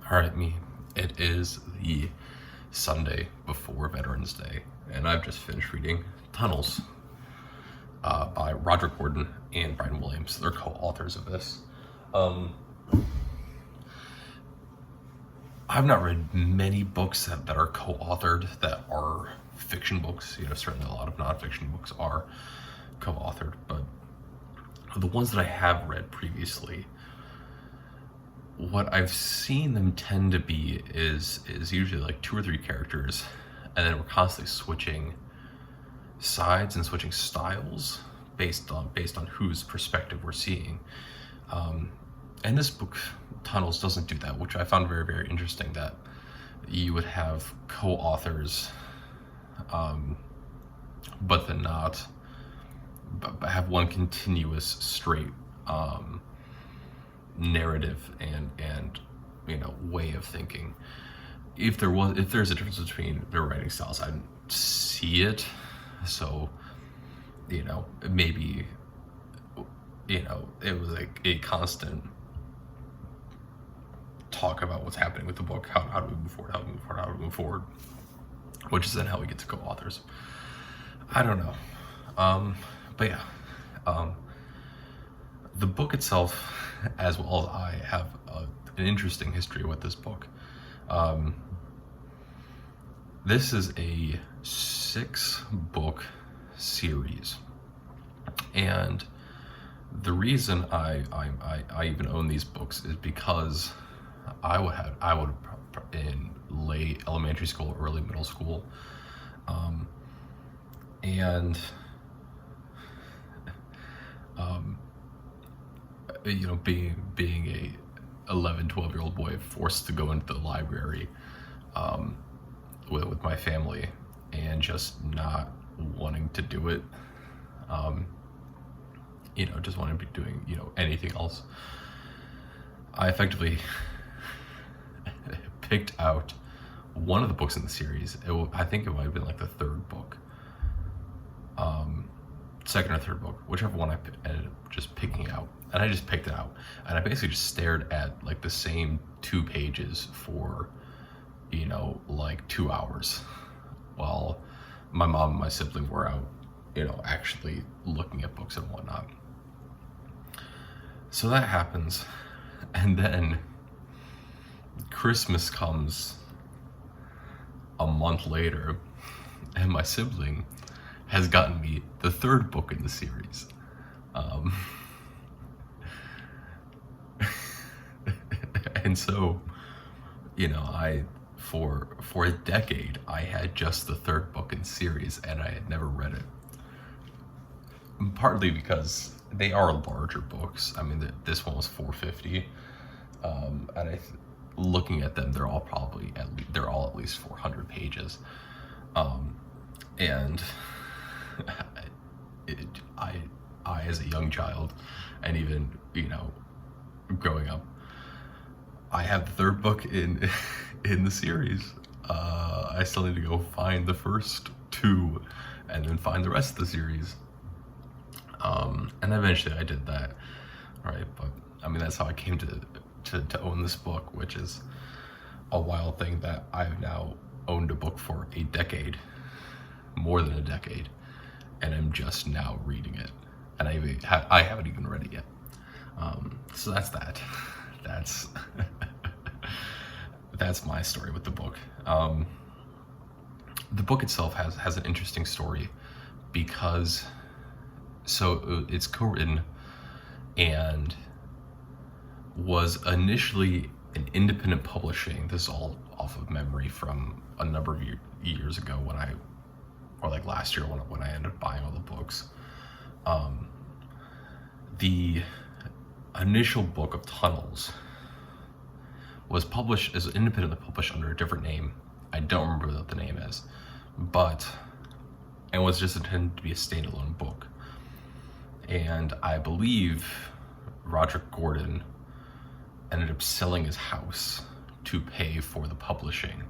All right, me. It is the Sunday before Veterans Day, and I've just finished reading Tunnels by Roderick and Brian Williams. They're co-authors of this. I've not read many books that are co-authored that are fiction books. You know, certainly a lot of nonfiction books are co-authored, but the ones that I have read previously, what I've seen them tend to be is usually like 2 or 3 characters, and then we're constantly switching sides and switching styles based on whose perspective we're seeing. And this book, Tunnels, doesn't do that, which I found very, very interesting, that you would have co-authors, but then not, but have one continuous straight narrative and you know, way of thinking. If there's a difference between their writing styles, I didn't see it. So, you know, maybe, you know, it was like a constant talk about what's happening with the book, how do we move forward, how do we move forward, which is then how we get to co-authors. I don't know. But yeah, the book itself, as well as I, have an interesting history with this book. This is a 6-book series, and the reason I even own these books is because I would in late elementary school, early middle school, and you know, being a 11-12-year-old boy forced to go into the library with my family and just not wanting to do it, you know, just wanting to be doing, you know, anything else, I effectively picked out one of the books in the series. I think it might have been like the 3rd book, 2nd or 3rd book, whichever one I ended up just picking out. And I just picked it out, and I basically just stared at like the same 2 pages for, you know, like 2 hours, while my mom and my sibling were out, you know, actually looking at books and whatnot. So that happens, and then Christmas comes a month later, and my sibling has gotten me the 3rd book in the series. And so, you know, for a decade, I had just the 3rd book in the series, and I had never read it. Partly because they are larger books. I mean, this one was $450, and looking at them, they're all at least 400 pages, and I as a young child, and even, you know, growing up, I have the 3rd book in the series. I still need to go find the first 2 and then find the rest of the series. And eventually I did that, right? But I mean, that's how I came to own this book, which is a wild thing, that I've now owned a book for a decade, more than a decade, and I'm just now reading it, and I haven't even read it yet. So that's that. That's my story with the book. The book itself has an interesting story, because it's co-written and was initially an independent publishing. This is all off of memory from a number of years ago, or like last year when I ended up buying all the books. The initial book of Tunnels was published as independently published under a different name. I don't remember what the name is, but it was just intended to be a standalone book. And I believe Roderick ended up selling his house to pay for the publishing,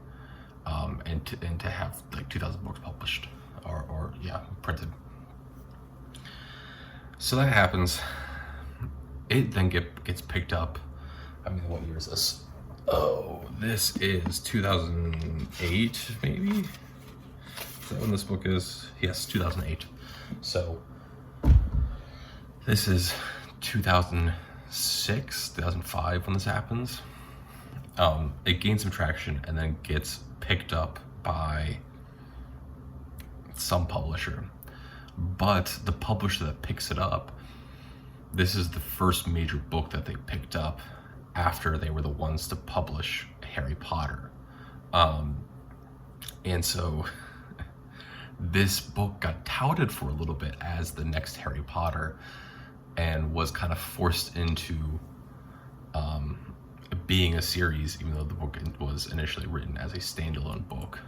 and to have like 2,000 books published, or yeah, printed. So that happens. It then gets picked up. I mean, what year is this? Oh, This is 2008, maybe? Is that when this book is? Yes, 2008. So this is 2006, 2005 when this happens. It gains some traction and then gets picked up by some publisher. But the publisher that picks it up, this is the first major book that they picked up after they were the ones to publish Harry Potter. And so this book got touted for a little bit as the next Harry Potter and was kind of forced into being a series, even though the book was initially written as a standalone book.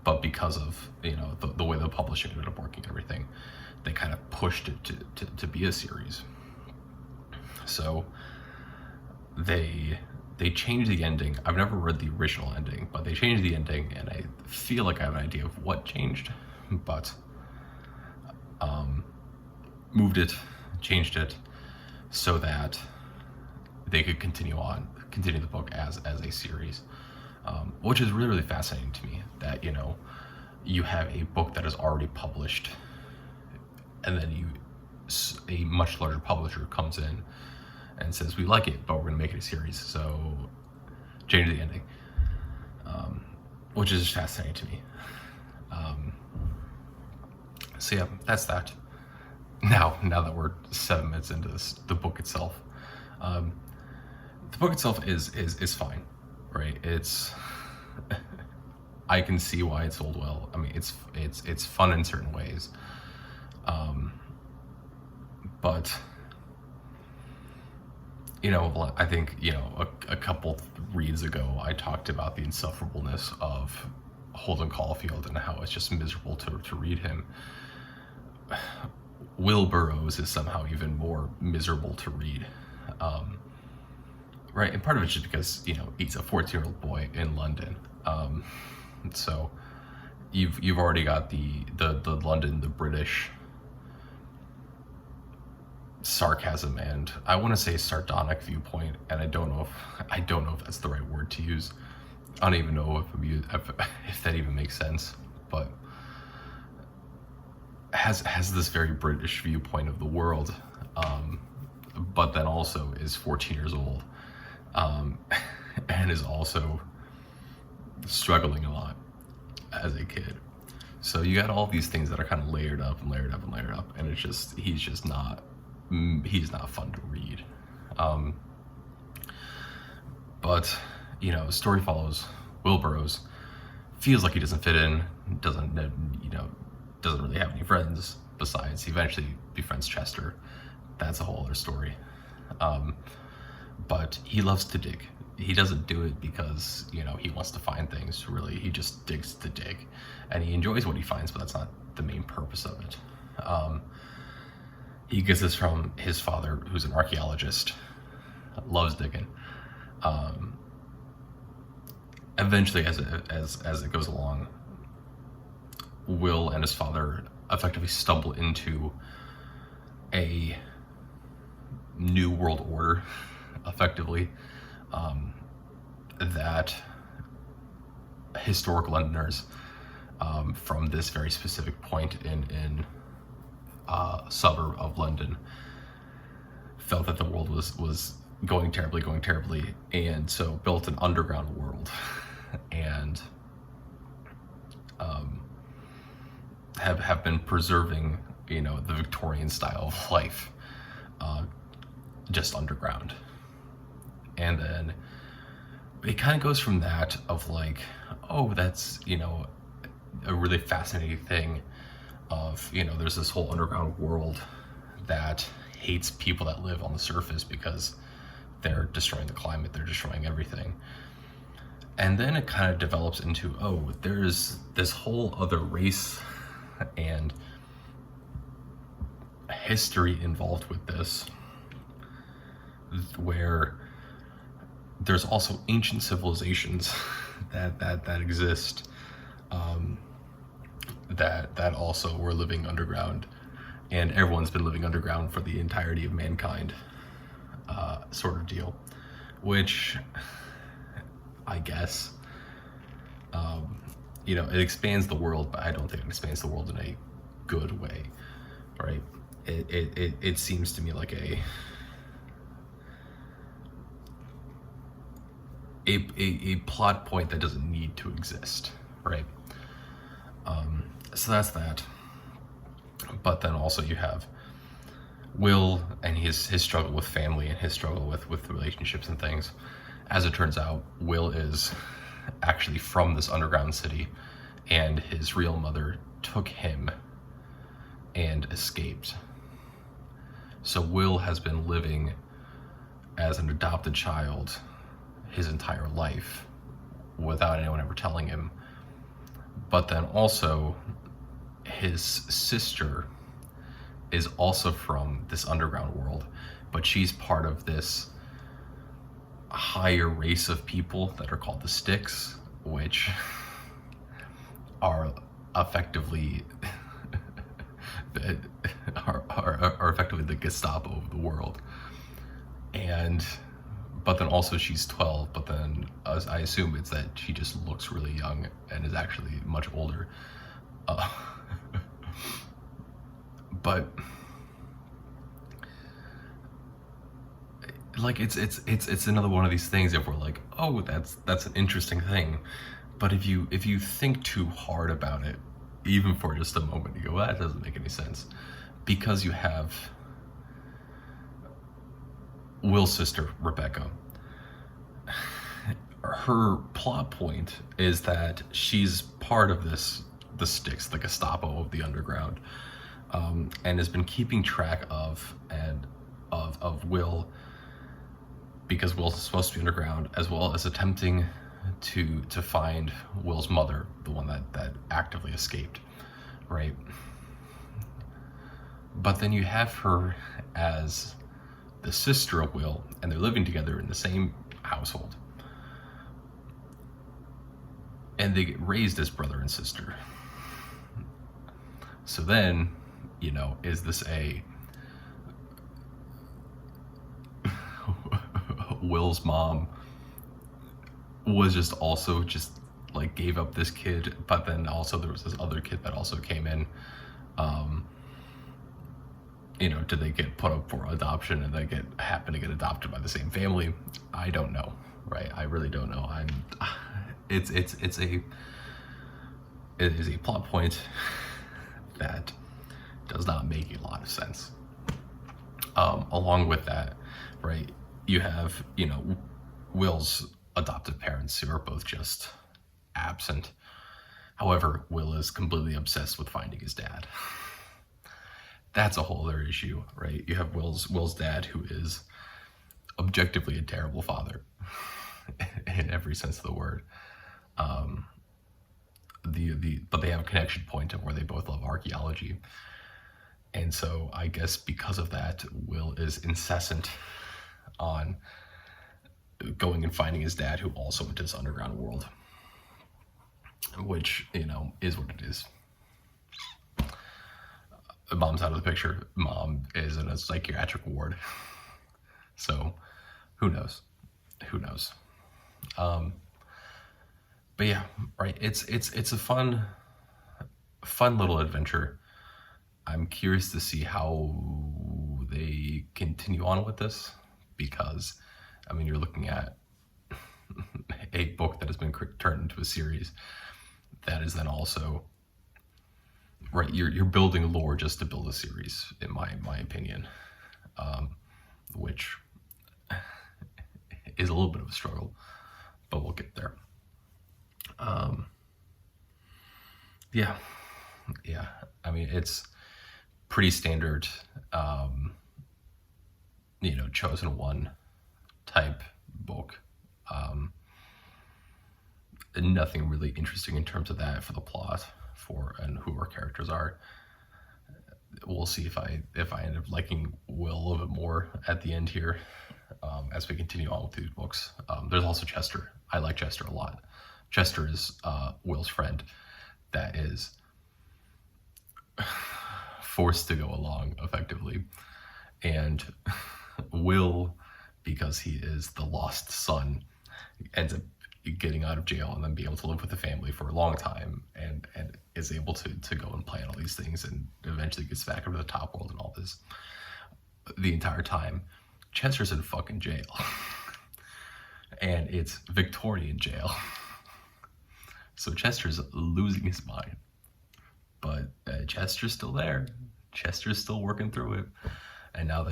But because of, you know, the way the publishing ended up working and everything, they kind of pushed it to be a series. So they changed the ending. I've never read the original ending, but they changed the ending, and I feel like I have an idea of what changed, but moved it, changed it, so that they could continue the book as a series, which is really, really fascinating to me, that, you know, you have a book that is already published, and then a much larger publisher comes in and says, we like it, but we're going to make it a series, so change the ending, which is fascinating to me. So yeah, that's that. Now that we're 7 minutes into the book itself, the book itself is fine, right? It's I can see why it sold well. I mean, it's fun in certain ways, but you know, I think, you know, a couple reads ago, I talked about the insufferableness of Holden Caulfield and how it's just miserable to read him. Will Burroughs is somehow even more miserable to read, right? And part of it's just because, you know, he's a 14-year-old boy in London. So you've already got the London, the British sarcasm, and I want to say sardonic viewpoint, and I don't know if that's the right word to use. I don't even know if that even makes sense, but has this very British viewpoint of the world, but then also is 14 years old, and is also struggling a lot as a kid. So you got all these things that are kind of layered up, and it's just he's not fun to read. But you know, the story follows Will Burroughs. Feels like he doesn't fit in, doesn't really have any friends. Besides, he eventually befriends Chester. That's a whole other story. But he loves to dig. He doesn't do it because, you know, he wants to find things. Really, he just digs to dig, and he enjoys what he finds, but that's not the main purpose of it. He gets this from his father, who's an archaeologist, loves digging. Eventually, as it goes along, Will and his father effectively stumble into a new world order, effectively, that historic Londoners from this very specific point in suburb of London felt that the world was going terribly, and so built an underground world, and have been preserving, you know, the Victorian style of life, just underground. And then it kind of goes from that of like, oh, that's, you know, a really fascinating thing of, you know, there's this whole underground world that hates people that live on the surface because they're destroying the climate, they're destroying everything. And then it kind of develops into, oh, there's this whole other race and history involved with this, where there's also ancient civilizations that exist, that also were living underground, and everyone's been living underground for the entirety of mankind, sort of deal, which I guess. It expands the world, but I don't think it expands the world in a good way, right? It seems to me like a plot point that doesn't need to exist, right? So that's that. But then also you have Will and his struggle with family and his struggle with relationships and things. As it turns out, Will is actually from this underground city, and his real mother took him and escaped. So Will has been living as an adopted child his entire life without anyone ever telling him. But then also his sister is also from this underground world, but she's part of this higher race of people that are called the Sticks, which are effectively are effectively the Gestapo of the world. But then also she's 12, but then as I assume it's that she just looks really young and is actually much older. But like it's another one of these things if we're like, oh, that's an interesting thing, but if you think too hard about it, even for just a moment, you go, well, that doesn't make any sense, because you have Will's sister Rebecca. Her plot point is that she's part of the Sticks, the Gestapo of the underground, and has been keeping track of Will, because Will's supposed to be underground, as well as attempting to find Will's mother, the one that actively escaped, right? But then you have her as the sister of Will, and they're living together in the same household, and they get raised as brother and sister. So then, is this a Will's mom was just also just like gave up this kid, but then also there was this other kid that also came in. Did they get put up for adoption and they happen to get adopted by the same family? I don't know, right? I really don't know. It is a plot point that does not make a lot of sense. Along with that, right, you have, Will's adoptive parents who are both just absent. However, Will is completely obsessed with finding his dad. That's a whole other issue, right? You have Will's dad, who is objectively a terrible father in every sense of the word. But they have a connection point of where they both love archaeology. And so I guess because of that, Will is incessant on going and finding his dad, who also went to this underground world, which, is what it is. Mom's out of the picture. Mom is in a psychiatric ward. So who knows? But yeah, right. It's a fun little adventure. I'm curious to see how they continue on with this, because you're looking at a book that has been turned into a series that is then also, right, you're building lore just to build a series, in my opinion, which is a little bit of a struggle, but we'll get there. Yeah. It's pretty standard, chosen one type book. Nothing really interesting in terms of that for the plot, and who our characters are. We'll see if I end up liking Will a little bit more at the end here, as we continue on with these books. There's also Chester. I like Chester a lot. Chester is Will's friend that is forced to go along effectively, and Will, because he is the lost son, ends up getting out of jail and then being able to live with the family for a long time, and is able to go and plan all these things, and eventually gets back into the top world and all this. The entire time, Chester's in fucking jail. And it's Victorian jail. So Chester's losing his mind. But Chester's still there. Chester's still working through it. And now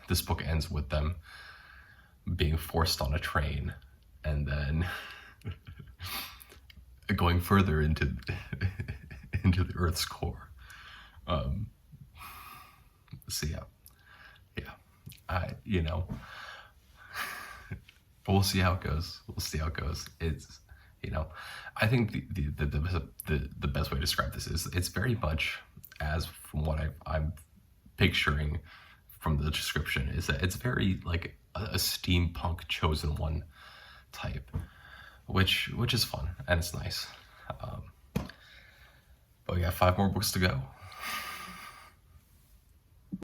this book ends with them being forced on a train and then going further into the Earth's core. So yeah, we'll see how it goes. It's, I think the best way to describe this is it's very much, as from what I'm picturing from the description, is that it's very like a steampunk Chosen One type, which is fun and it's nice. But we got 5 more books to go.